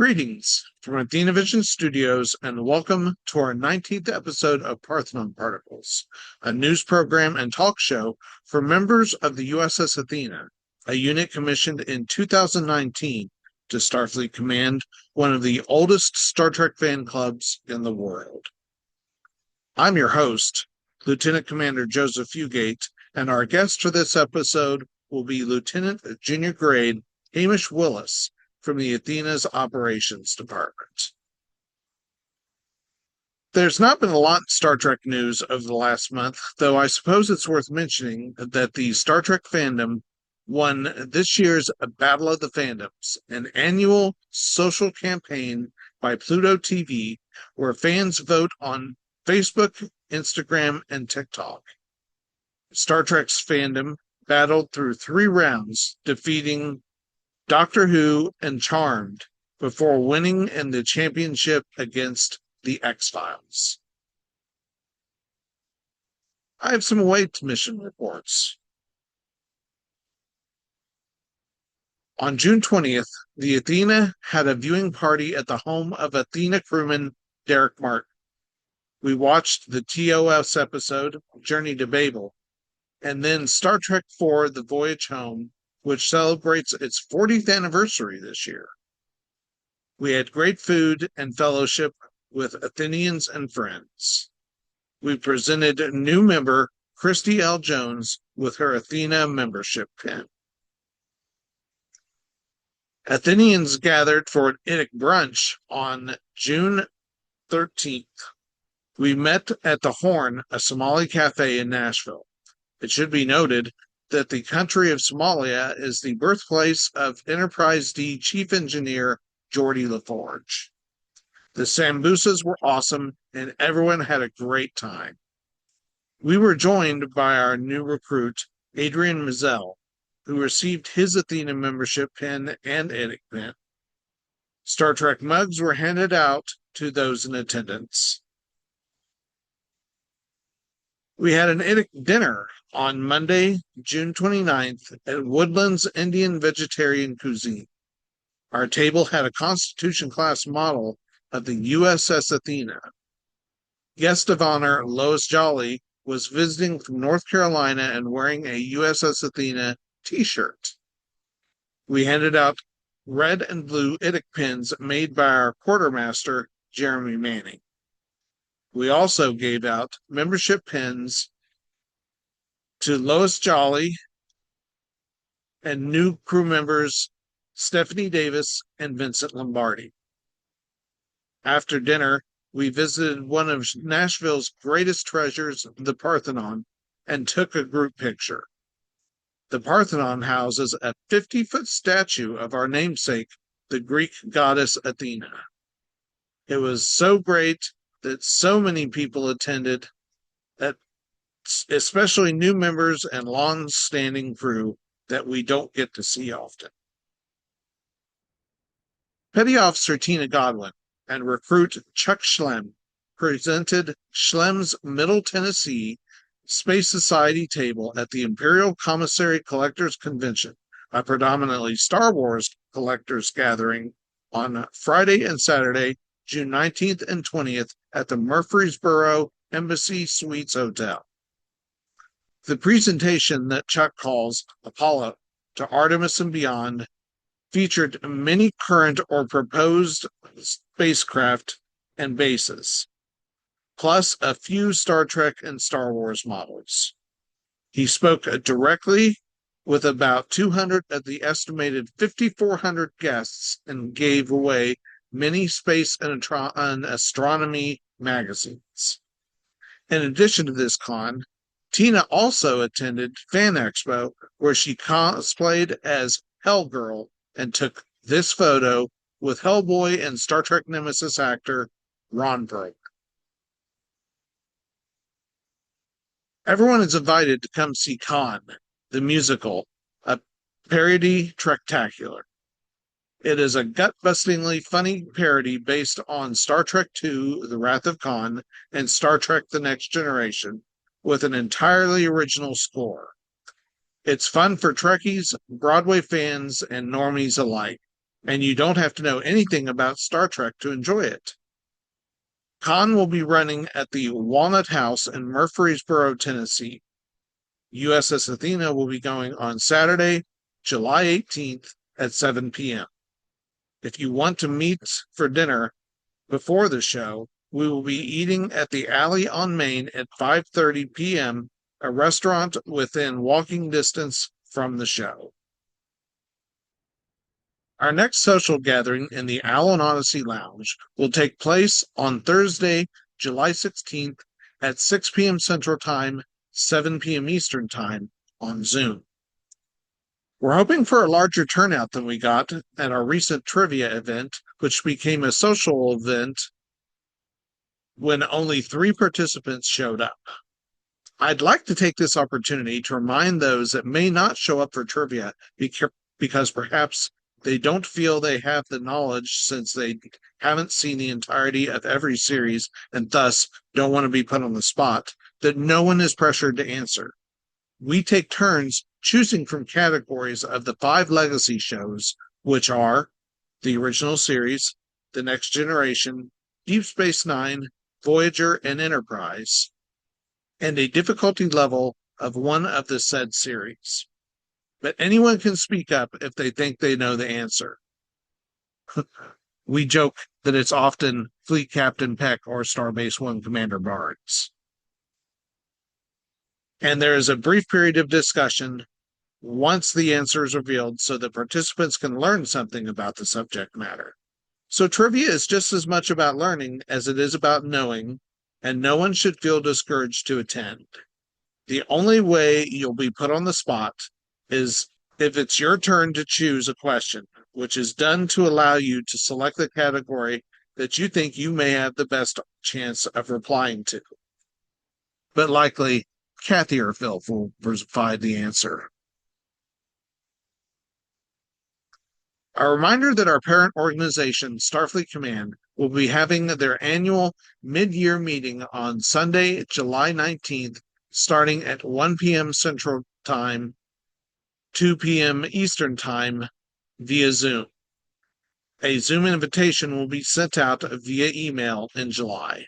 Greetings from AthenaVision Studios, and welcome to our 19th episode of Parthenon Particles, a news program and talk show for members of the USS Athena, a unit commissioned in 2019 to Starfleet Command, one of the oldest Star Trek fan clubs in the world. I'm your host, Lieutenant Commander Joseph Fugate, and our guest for this episode will be Lieutenant Junior Grade Hamish Willis from the Athena's Operations Department. There's not been a lot in Star Trek news over the last month, though I suppose it's worth mentioning that the Star Trek fandom won this year's Battle of the Fandoms, an annual social campaign by Pluto TV where fans vote on Facebook, Instagram, and TikTok. Star Trek's fandom battled through 3 rounds, defeating Doctor Who and Charmed before winning in the championship against the X-Files. I have some away mission reports. On June 20th, the Athena had a viewing party at the home of Athena crewman Derek Martin. We watched the TOS episode, Journey to Babel, and then Star Trek IV, The Voyage Home, which celebrates its 40th anniversary this year. We had great food and fellowship with Athenians and friends. We presented new member Christy L. Jones with her Athena membership pin. Athenians gathered for an IDIC brunch on June 13th. We met at the Horn, a Somali cafe in Nashville. It should be noted that the country of Somalia is the birthplace of Enterprise D Chief Engineer Geordie LaForge. The Sambusas were awesome, and everyone had a great time. We were joined by our new recruit, Adrian Mazel, who received his Athena membership pin and IDIC pin. Star Trek mugs were handed out to those in attendance. We had an IDIC dinner on Monday, June 29th at Woodlands Indian Vegetarian Cuisine. Our table had a Constitution-class model of the USS Athena. Guest of honor Lois Jolly was visiting from North Carolina and wearing a USS Athena t-shirt. We handed out red and blue IDIC pins made by our quartermaster, Jeremy Manning. We also gave out membership pins to Lois Jolly and new crew members Stephanie Davis and Vincent Lombardi. After dinner, we visited one of Nashville's greatest treasures, the Parthenon, and took a group picture. The Parthenon houses a 50-foot statue of our namesake, the Greek goddess Athena. It was so great that so many people attended, that especially new members and long-standing crew that we don't get to see often. Petty Officer Tina Godwin and recruit Chuck Schlem presented Schlem's Middle Tennessee Space Society table at the Imperial Commissary Collectors Convention, a predominantly Star Wars collectors gathering, on Friday and Saturday, June 19th and 20th at the Murfreesboro Embassy Suites Hotel. The presentation that Chuck calls Apollo to Artemis and Beyond featured many current or proposed spacecraft and bases, plus a few Star Trek and Star Wars models. He spoke directly with about 200 of the estimated 5,400 guests and gave away many space and astronomy magazines. In addition to this con, Tina also attended Fan Expo, where she cosplayed as Hellgirl and took this photo with Hellboy and Star Trek Nemesis actor Ron Perlman. Everyone is invited to come see Con, the musical, a parody Trektacular. It is a gut-bustingly funny parody based on Star Trek II, The Wrath of Khan, and Star Trek The Next Generation, with an entirely original score. It's fun for Trekkies, Broadway fans, and normies alike. and you don't have to know anything about Star Trek to enjoy it. Con will be running at the Walnut House in Murfreesboro, Tennessee. USS Athena will be going on Saturday, July 18th at 7 p.m. If you want to meet for dinner before the show, we will be eating at the Alley on Main at 5:30 p.m., a restaurant within walking distance from the show. Our next social gathering in the Owl and Odyssey Lounge will take place on Thursday, July 16th at 6 p.m. Central Time, 7 p.m. Eastern Time on Zoom. We're hoping for a larger turnout than we got at our recent trivia event, which became a social event when only 3 participants showed up. I'd like to take this opportunity to remind those that may not show up for trivia because perhaps they don't feel they have the knowledge since they haven't seen the entirety of every series and thus don't want to be put on the spot, that no one is pressured to answer. We take turns choosing from categories of the 5 legacy shows, which are the original series, The Next Generation, Deep Space Nine, Voyager, and Enterprise, and a difficulty level of one of the said series. But anyone can speak up if they think they know the answer. We joke that it's often Fleet Captain Peck or Starbase One Commander Barnes. And there is a brief period of discussion once the answer is revealed so that participants can learn something about the subject matter. So trivia is just as much about learning as it is about knowing, and no one should feel discouraged to attend. The only way you'll be put on the spot is if it's your turn to choose a question, which is done to allow you to select the category that you think you may have the best chance of replying to. But likely, Kathy or Phil will provide the answer. A reminder that our parent organization, Starfleet Command, will be having their annual mid-year meeting on Sunday, July 19th, starting at 1 p.m. Central Time, 2 p.m. Eastern Time via Zoom. A Zoom invitation will be sent out via email in July.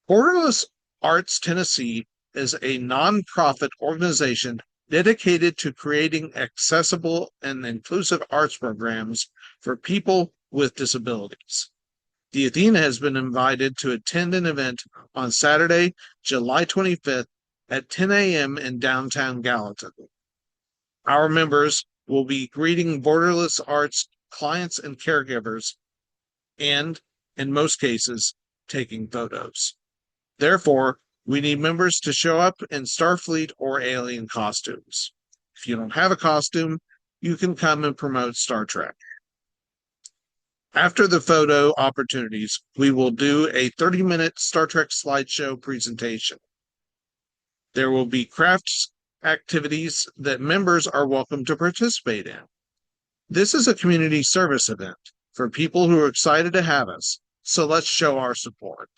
Borderless Arts Tennessee is a nonprofit organization dedicated to creating accessible and inclusive arts programs for people with disabilities. The Athena has been invited to attend an event on Saturday, July 25th at 10 a.m. in downtown Gallatin. Our members will be greeting Borderless Arts clients and caregivers and, in most cases, taking photos. Therefore, we need members to show up in Starfleet or alien costumes. If you don't have a costume, you can come and promote Star Trek. After the photo opportunities, we will do a 30-minute Star Trek slideshow presentation. There will be crafts activities that members are welcome to participate in. This is a community service event for people who are excited to have us, so let's show our support.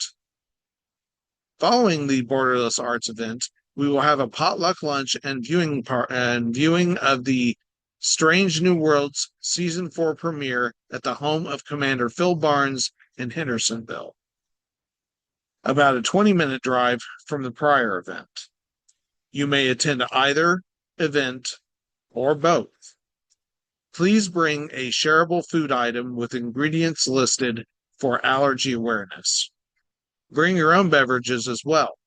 Following the Borderless Arts event, we will have a potluck lunch and viewing of the Strange New Worlds Season 4 premiere at the home of Commander Phil Barnes in Hendersonville, about a 20-minute drive from the prior event. You may attend either event or both. Please bring a shareable food item with ingredients listed for allergy awareness. Bring your own beverages as well.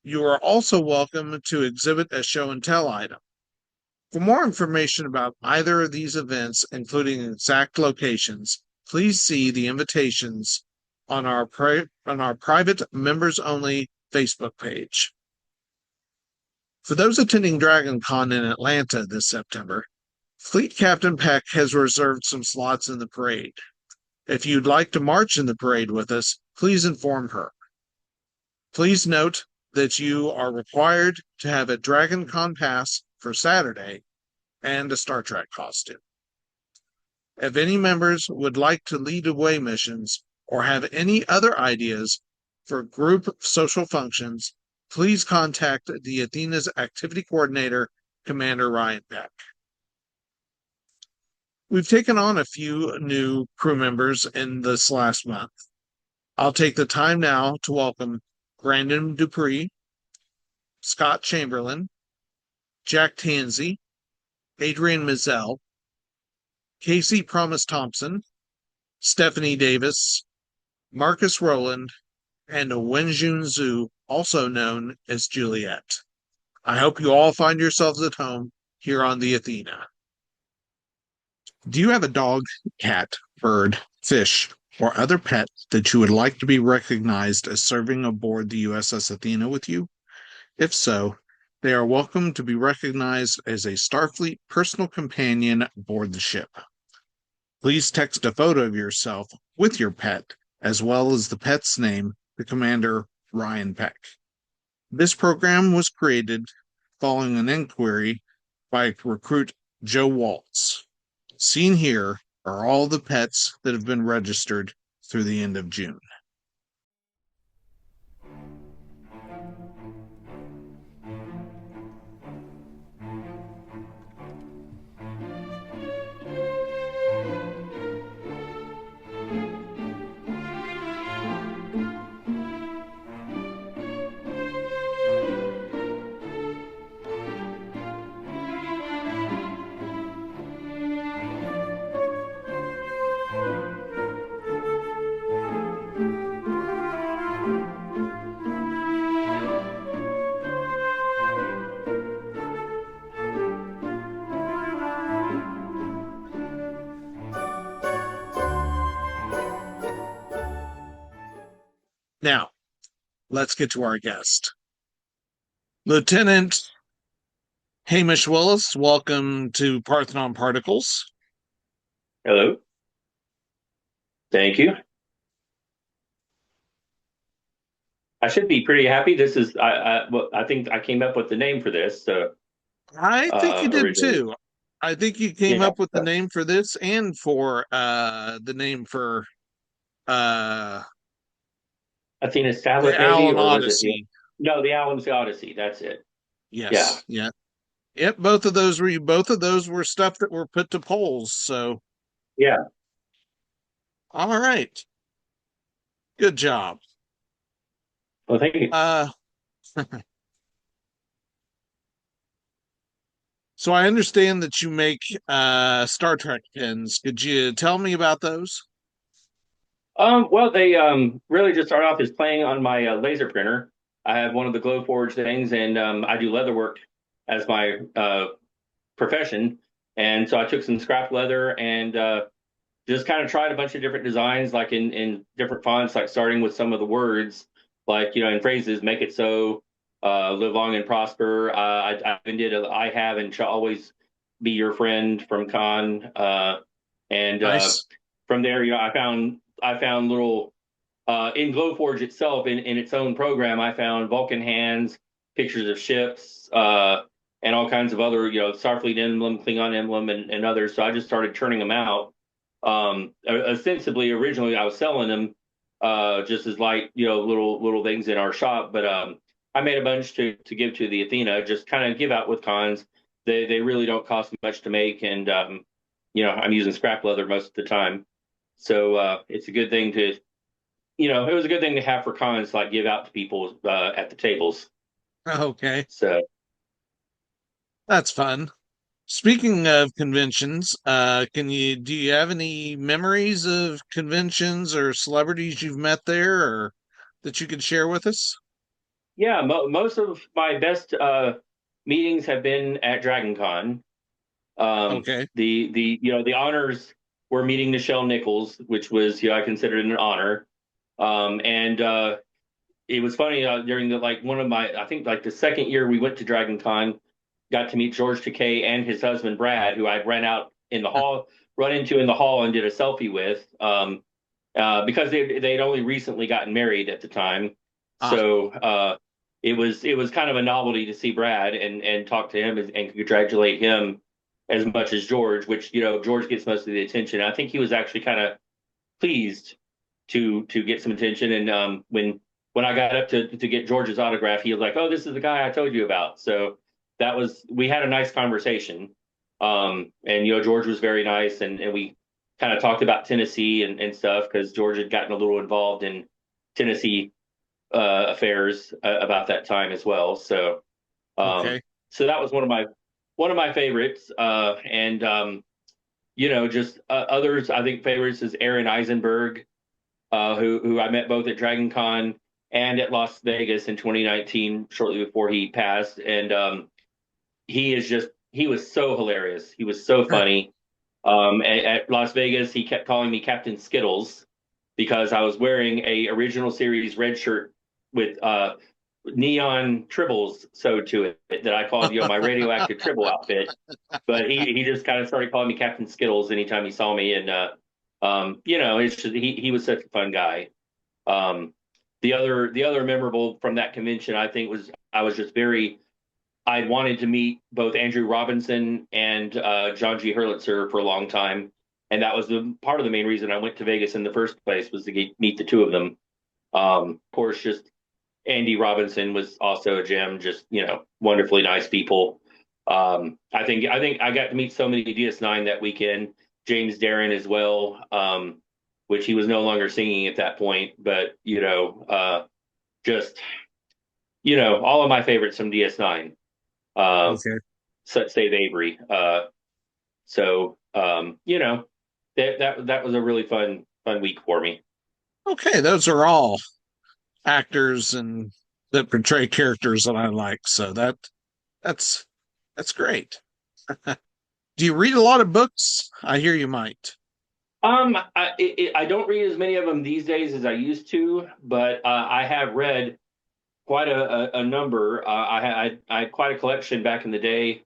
You are also welcome to exhibit a show and tell item. For more information about either of these events, including exact locations, please see the invitations on our private members-only Facebook page. For those attending DragonCon in Atlanta this September, Fleet Captain Peck has reserved some slots in the parade. If you'd like to march in the parade with us, please inform her. Please note that you are required to have a DragonCon pass for Saturday and a Star Trek costume. If any members would like to lead away missions or have any other ideas for group social functions, please contact the Athena's activity coordinator, Commander Ryan Peck. We've taken on a few new crew members in this last month. I'll take the time now to welcome Brandon Dupree, Scott Chamberlain, Jack Tansey, Adrian Mizell, Casey Promise Thompson, Stephanie Davis, Marcus Rowland, and Wenjun Zhu, also known as Juliet. I hope you all find yourselves at home here on the Athena. Do you have a dog, cat, bird, fish, or other pet that you would like to be recognized as serving aboard the USS Athena with you? If so, they are welcome to be recognized as a Starfleet personal companion aboard the ship. Please text a photo of yourself with your pet, as well as the pet's name, to Commander Ryan Peck. This program was created following an inquiry by recruit Joe Waltz. Seen here are all the pets that have been registered through the end of June. Now, let's get to our guest. Lieutenant Hamish Willis, welcome to Parthenon Particles. Hello. Thank you. I should be pretty happy. This is I think I came up with the name for this. So I think you did originally, too. I think you came yeah, up with the name for this and for the name for uh Athena's the tablet, maybe, Allen or was it Odyssey. no, the Allen's Odyssey. That's it. Yeah. Yes, yeah. Yep, both of those were stuff that were put to polls. So, Yeah. all right. Good job. Well, thank you. Uh so I understand that you make Star Trek pins. Could you tell me about those? Well, they really just start off as playing on my laser printer. I have one of the Glowforge things, and I do leather work as my profession. And so I took some scrap leather and just kind of tried a bunch of different designs, like in different fonts, like starting with some of the words, like in phrases, make it so, live long and prosper. I even did I have and shall always be your friend from Khan, and Nice. from there, I found little in Glowforge itself in its own program. I found Vulcan hands, pictures of ships. And all kinds of other, Starfleet emblem, Klingon emblem, and others. So I just started churning them out. Ostensibly, originally I was selling them just as light, little things in our shop. But I made a bunch to give to the Athena, just kind of give out with cons. They really don't cost much to make, and I'm using scrap leather most of the time. So it's a good thing to, it was a good thing to have for cons, like give out to people at the tables. Okay. So. That's fun. Speaking of conventions, do you have any memories of conventions or celebrities you've met there or that you could share with us? Yeah, most of my best meetings have been at Dragon Con. Okay. The honors were meeting Nichelle Nichols, which was I considered an honor. And it was funny during the like one of my I think like the second year we went to Dragon Con, got to meet George Takei and his husband Brad, who I run into in the hall and did a selfie with. Because they'd only recently gotten married at the time, Ah, so it was kind of a novelty to see Brad and talk to him and congratulate him as much as George, which George gets most of the attention. I think he was actually kind of pleased to get some attention, and when I got up to get George's autograph, he was like, "Oh, this is the guy I told you about." So we had a nice conversation. And George was very nice, and we kind of talked about Tennessee and stuff because George had gotten a little involved in Tennessee affairs about that time as well. So Okay. so that was one of my favorites. And just others. I think favorites is Aaron Eisenberg, who I met both at Dragon Con and at Las Vegas in 2019, shortly before he passed. And he was so hilarious. He was so funny. At Las Vegas, he kept calling me Captain Skittles because I was wearing a original series red shirt with neon tribbles sewed to it that I called, my radioactive tribble outfit. But he just kind of started calling me Captain Skittles anytime he saw me, and it's just, he was such a fun guy. Um, the other memorable from that convention, I think, was I was just very I'd wanted to meet both Andrew Robinson and John G. Hurlitzer for a long time, and that was the part of the main reason I went to Vegas in the first place was to meet the two of them. Of course, just Andy Robinson was also a gem, just wonderfully nice people. I think I got to meet so many DS9 that weekend. James Darren as well, which he was no longer singing at that point, but just all of my favorites from DS9. Okay. Save Avery. That was a really fun week for me. Okay. Those are all actors and that portray characters that I like. So that's that's great. Do you read a lot of books? I hear you might. I don't read as many of them these days as I used to, but I have read quite a number. I had quite a collection back in the day.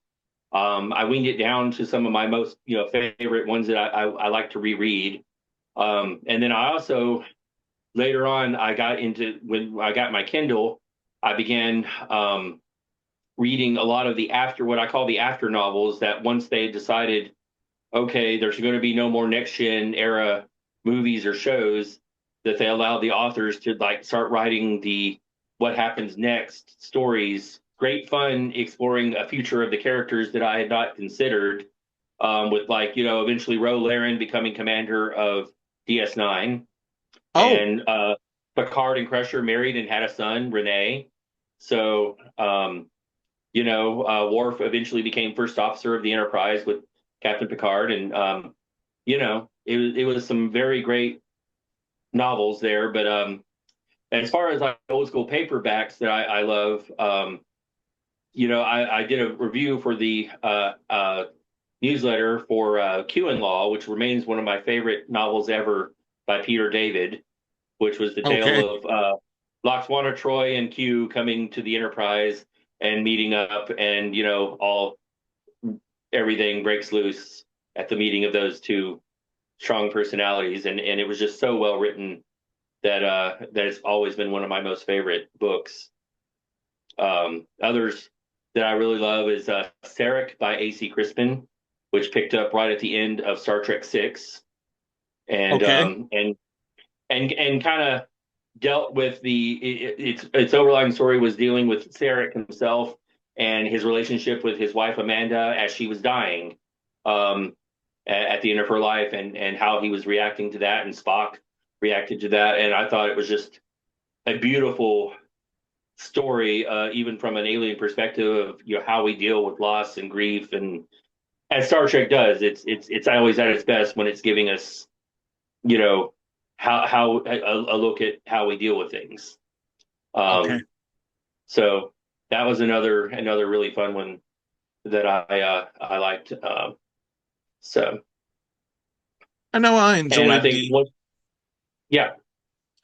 I weaned it down to some of my most favorite ones that I like to reread. And then I also later on I got into when I got my Kindle, I began reading a lot of the after what I call the after novels that once they decided, okay, there's going to be no more next gen era movies or shows, that they allowed the authors to like start writing the what happens next stories. Great fun exploring a future of the characters that I had not considered. With like eventually Ro Laren becoming commander of DS9, Oh, and Picard and Crusher married and had a son, Renee. So Worf eventually became first officer of the Enterprise with Captain Picard, and it was some very great novels there. But as far as like old school paperbacks that I love, I did a review for the newsletter for Q and Law, which remains one of my favorite novels ever by Peter David, which was the okay. tale of Lwaxana Troy and Q coming to the Enterprise and meeting up, and all everything breaks loose at the meeting of those two strong personalities, and it was just so well written that that it's always been one of my most favorite books. Others that I really love is Sarek by A.C. Crispin, which picked up right at the end of Star Trek Six, and Okay. kind of dealt with its overlying story was dealing with Sarek himself and his relationship with his wife Amanda as she was dying at the end of her life, and how he was reacting to that, and Spock reacted to that, and I thought it was just a beautiful story, even from an alien perspective of how we deal with loss and grief, and as Star Trek does, it's always at its best when it's giving us you know how a look at how we deal with things. Okay. So that was another really fun one that I liked. So I know I and I enjoyed think the what yeah.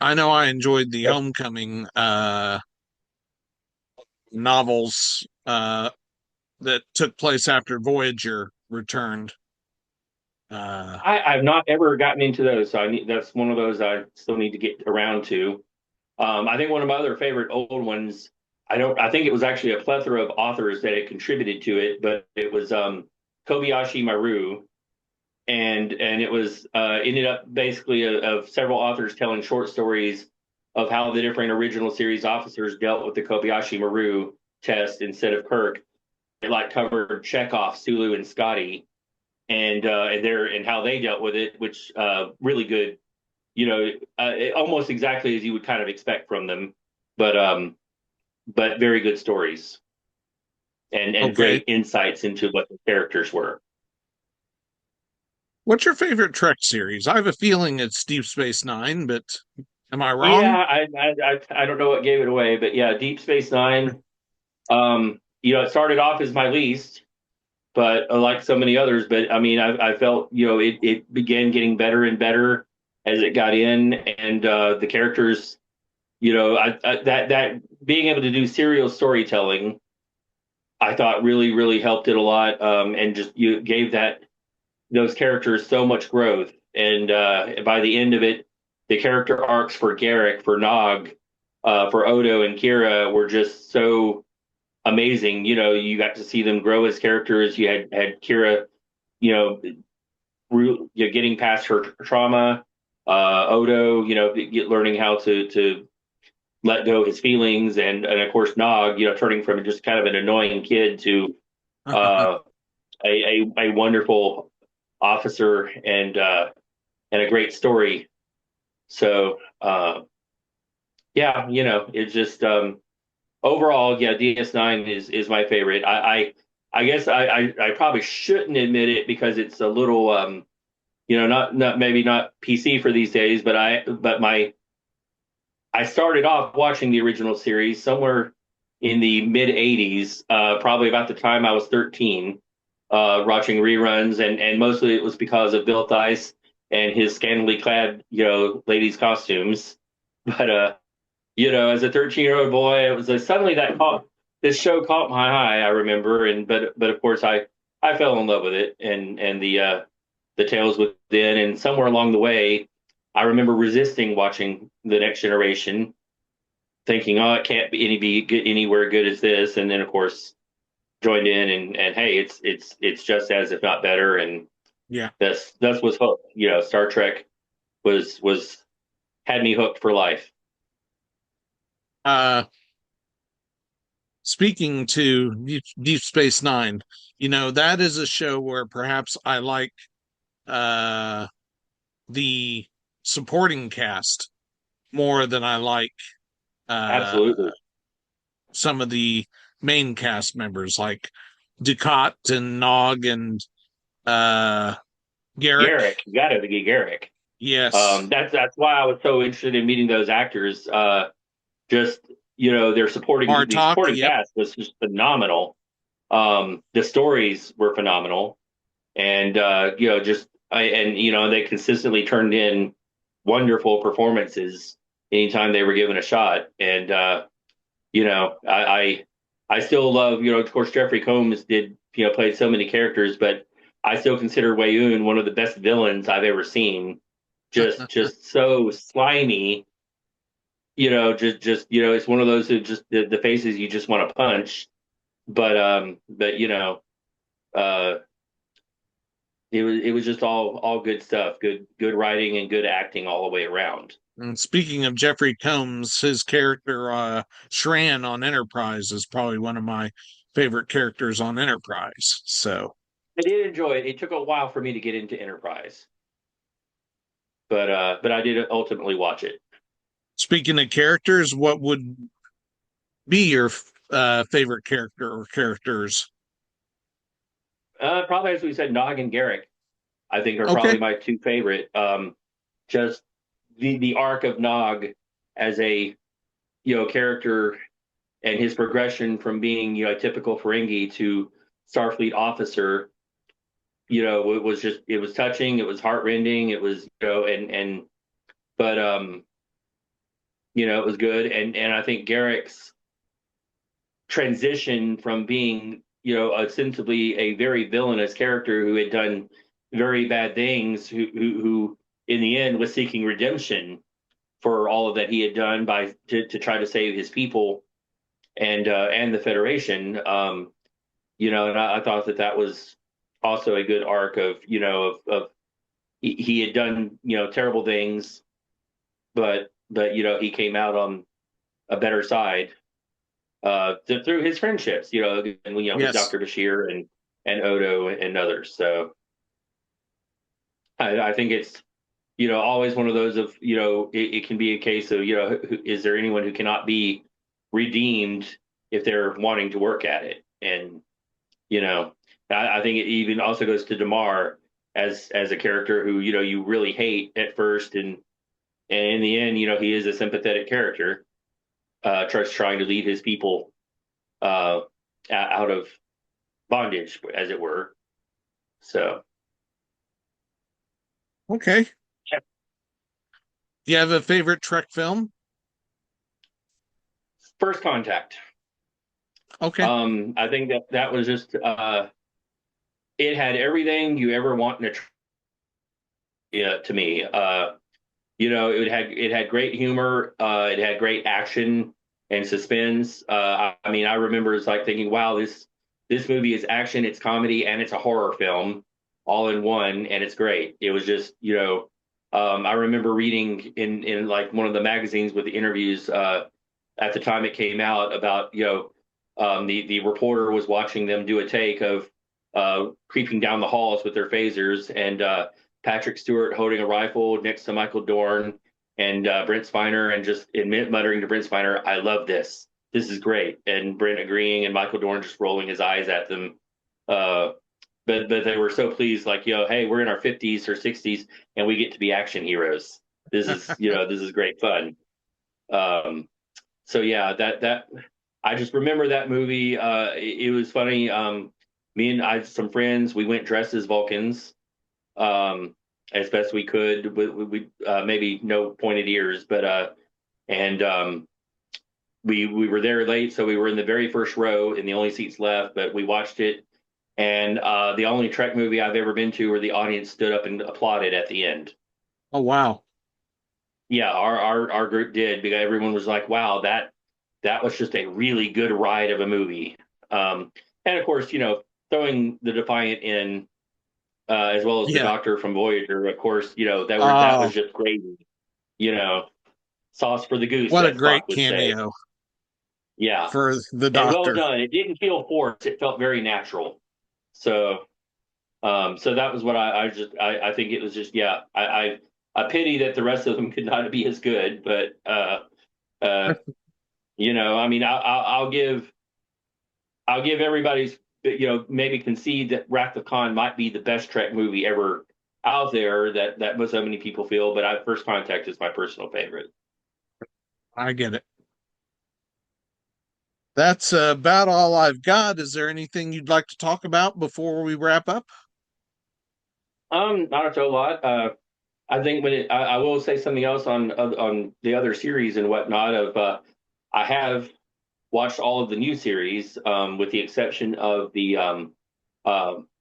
I know I enjoyed the Homecoming novels that took place after Voyager returned. Uh I've not ever gotten into those, so that's one of those I still need to get around to. I think one of my other favorite old ones, I think it was actually a plethora of authors that had contributed to it, but it was Kobayashi Maru, and it was ended up basically of several authors telling short stories of how the different original series officers dealt with the Kobayashi Maru test instead of Kirk. like covered Chekhov, Sulu, and Scotty, and how they dealt with it, which really good. Almost exactly as you would kind of expect from them, but very good stories and Okay. great insights into what the characters were. What's your favorite Trek series? I have a feeling it's Deep Space Nine, but am I wrong? Yeah, I don't know what gave it away, but yeah, Deep Space Nine. It started off as my least, but like so many others. But I mean, I felt it began getting better and better as it got in, and the characters. That being able to do serial storytelling, I thought really helped it a lot, and just you gave those characters so much growth. And by the end of it, the character arcs for Garrick, for Nog, for Odo and Kira were just so amazing. You got to see them grow as characters. You had Kira, you know, getting past her trauma. Odo, learning how to let go his feelings, and of course Nog, turning from just kind of an annoying kid to uh, a wonderful officer and a great story. So yeah, it's just overall, yeah, DS9 is my favorite. I guess I probably shouldn't admit it because it's a little not maybe not PC for these days, but I started off watching the original series somewhere in the mid 80s, probably about the time I was 13, watching reruns, and mostly it was because of Bill Thies and his scantily clad, ladies' costumes. But as a 13-year-old boy, it was suddenly this show caught my eye. I remember, but of course I fell in love with it and the tales within, and somewhere along the way, I remember resisting watching the Next Generation, thinking, "Oh, it can't be anywhere good as this." And then, of course, joined in, and hey, it's just as, if not better. And Yeah. that's what's hooked. Star Trek was had me hooked for life. Uh, Speaking to Deep Space Nine, that is a show where perhaps I like uh, the supporting cast more than I like uh, Absolutely, some of the main cast members, like Ducat and Nog and uh, Garrick. Garrick. You got to be Garrick. Yes, That's why I was so interested in meeting those actors. Just their the Bartok. supporting Yep. cast was just phenomenal. The stories were phenomenal, and they consistently turned in wonderful performances anytime they were given a shot. And I still love, of course, Jeffrey Combs did played so many characters, but I still consider Wayoon one of the best villains I've ever seen. Just so slimy, it's one of those who just the faces you just want to punch. But uh, it was just all good stuff, good writing and good acting all the way around. And speaking of Jeffrey Combs, his character Shran on Enterprise is probably one of my favorite characters on Enterprise. So, I did enjoy it. It took a while for me to get into Enterprise, but I did ultimately watch it. speaking of characters, what would be your favorite character or characters? Probably as we said, Nog and Garrick, I think are Okay. probably my two favorite. Just the arc of Nog as a character and his progression from being a typical Ferengi to Starfleet officer. It was it was touching. It was heartrending. It was and but it was good. And I think Garrick's transition from being ostensibly a very villainous character who had done very bad things, who in the end was seeking redemption for all of that he had done to try to save his people and the Federation. And I thought that was also a good arc of of he had done terrible things, but he came out on a better side. through his friendships, and with Yes. Dr. Bashir and Odo and others. So I think it's always one of those of it can be a case of is there anyone who cannot be redeemed if they're wanting to work at it? And you know I think it even also goes to Damar as a character who you really hate at first, and in the end he is a sympathetic character, trying to lead his people uh out of bondage, as it were. So Okay. Do you have a favorite Trek film? First Contact. Okay. I think that was just it had everything you ever want in a yeah, to me. It had great humor. It had great action and suspense. I mean, I remember it's like thinking, wow, this movie is action, it's comedy, and it's a horror film all in one, and it's great. It was just, I remember reading in like one of the magazines with the interviews at the time it came out about, the reporter was watching them do a take of creeping down the halls with their phasers, and Patrick Stewart holding a rifle next to Michael Dorn and Brent Spiner, and just muttering to Brent Spiner, "I love this. This is great." And Brent agreeing, and Michael Dorn just rolling his eyes at them. Uh, but they were so pleased, like, hey, we're in our 50s or 60s, and we get to be action heroes. This is great fun. Um, so yeah, that I just remember that movie. It was funny. Me and I, some friends, we went dressed as Vulcans, um, as best we could. We maybe no pointed ears, but and we were there late, so we were in the very first row in the only seats left. But we watched it, and the only Trek movie I've ever been to where the audience stood up and applauded at the end. Oh, wow. Yeah, our group did, because everyone was like, "Wow, that was just a really good ride of a movie." And of course, throwing the Defiant in, as well as the Yeah. Doctor from Voyager. Of course, that was Oh, just gravy. You know, sauce for the goose, what a as Spock great would say. cameo Yeah, for the and well Doctor. done. It didn't feel forced; it felt very natural. So, so that was what I think it was just, yeah. I pity that the rest of them could not be as good, but uh, I mean, I'll give everybody's, maybe concede that Wrath of Khan might be the best Trek movie ever out there, that so many people feel, but First Contact is my personal favorite. I get it. That's about all I've got. Is there anything you'd like to talk about before we wrap up? Not a whole lot. I think I will say something else on the other series and whatnot. I have watched all of the new series, with the exception of the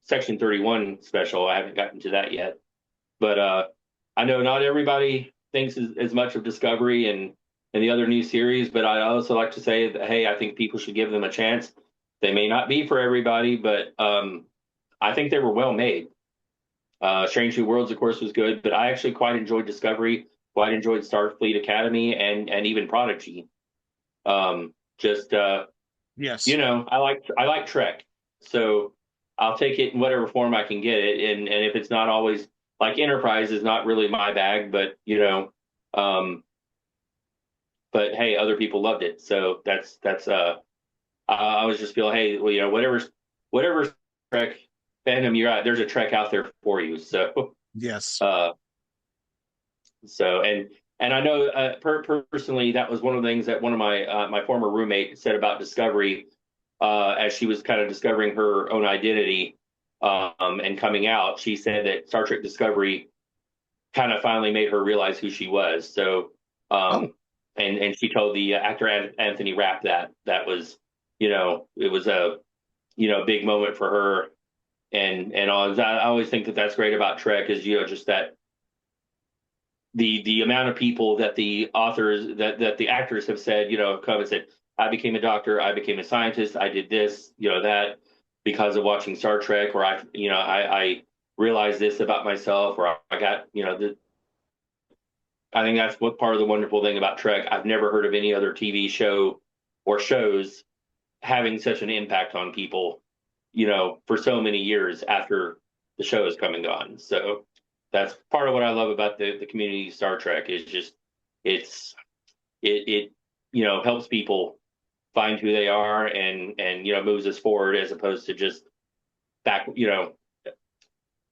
Section 31 special. I haven't gotten to that yet, but I know not everybody thinks as much of Discovery and the other new series. But I also like to say that, hey, I think people should give them a chance. They may not be for everybody, but I think they were well made. Strange New Worlds, of course, was good, but I actually quite enjoyed Discovery, quite enjoyed Starfleet Academy, and even Prodigy. Just Yes. I like Trek, so I'll take it in whatever form I can get it, and if it's not always, like, Enterprise is not really my bag, but um, but hey, other people loved it, so that's I always just feel, hey, well, whatever Trek fandom you're at, there's a Trek out there for you. So Yes. uh, and I know, personally, that was one of the things that one of my former roommate said about Discovery, as she was kind of discovering her own identity, and coming out. She said that Star Trek Discovery kind of finally made her realize who she was. So, Oh, and she told the actor Anthony Rapp that was, it was a big moment for her. And I always think that that's great about Trek, is just that the amount of people that the authors, that the actors have said, come and said, I became a doctor, I became a scientist, I did this, that, because of watching Star Trek, or I realized this about myself, or I got, I think that's what part of the wonderful thing about Trek. I've never heard of any other TV show or shows having such an impact on people, you know, for so many years after the show is coming on. So that's part of what I love about the community Star Trek is just it's it you know helps people find who they are and you know moves us forward as opposed to just back, you know.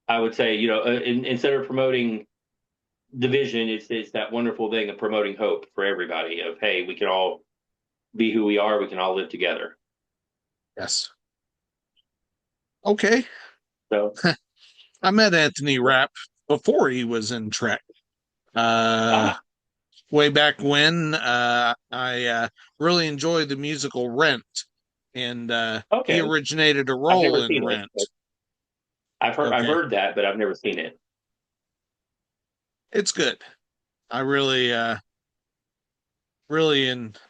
I would say, you know, instead of promoting division, it's that wonderful thing of promoting hope for everybody of, hey, we can all be who we are. We can all live together. Yes. Okay. So, I met Anthony Rapp before he was in Trek. Uh, uh, way back when I really enjoyed the musical Rent, and he okay. originated a I've role never in seen it, Rent. but I've Okay, heard that, but I've never seen it. it's good. I really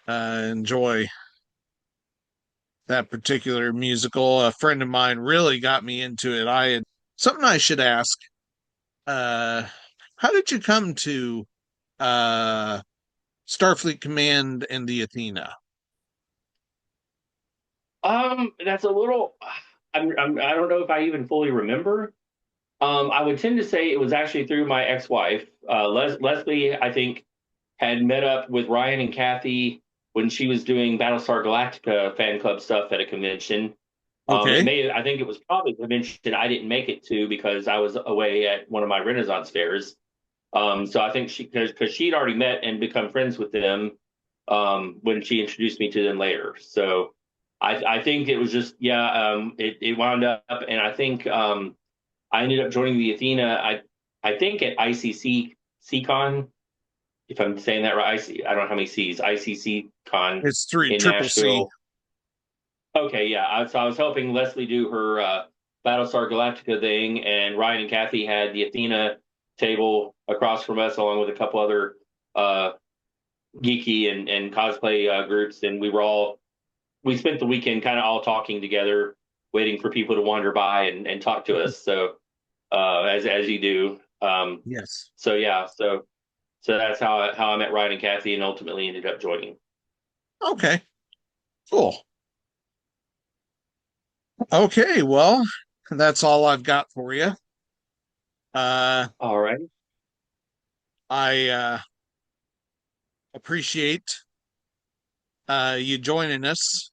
enjoy that particular musical. A friend of mine really got me into it. I had something I should ask. Uh, how did you come to uh, Starfleet Command and the Athena? That's a little. I don't know if I even fully remember. I would tend to say it was actually through my ex-wife, Leslie. I think had met up with Ryan and Kathy when she was doing Battlestar Galactica fan club stuff at a convention. It Okay, may, I think it was probably a convention I didn't make it to because I was away at one of my Renaissance fairs. So I think because she'd already met and become friends with them when she introduced me to them later. So I think it was just, yeah, it wound up, and I think I ended up joining the Athena, I think at ICC CCon, if I'm saying that right. I don't know how many C's, ICC Con it's three in triple C. Nashville. Okay, yeah. So I was helping Leslie do her Battlestar Galactica thing, and Ryan and Kathy had the Athena table across from us, along with a couple other uh, geeky and cosplay groups, and we spent the weekend kind of all talking together, waiting for people to wander by and talk to us. So as you do. Yes. So yeah, so that's how I met Ryan and Kathy, and ultimately ended up joining. Okay. Cool. Okay. Well, that's all I've got for you. Uh, All right. I appreciate you joining us,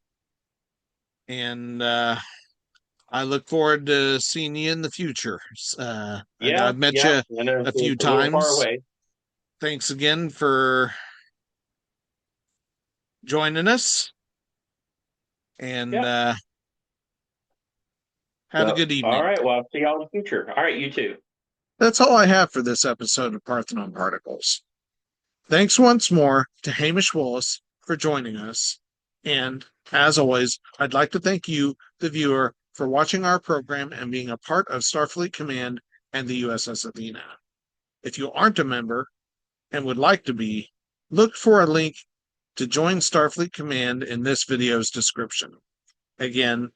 and I look forward to seeing you in the future. Yeah, I've met yeah. you I know a few it's a little far times. away. Thanks again for joining us, and Yep. have a So good all evening. right. Well, I'll see y'all in the future. All right, you too. That's all I have for this episode of Parthenon Particles. Thanks once more to Hamish Willis for joining us. And as always, I'd like to thank you, the viewer, for watching our program and being a part of Starfleet Command and the USS Athena. If you aren't a member and would like to be, look for a link to join Starfleet Command in this video's description. Again,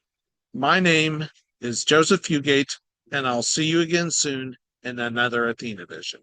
my name is Joseph Fugate, and I'll see you again soon in another AthenaVision.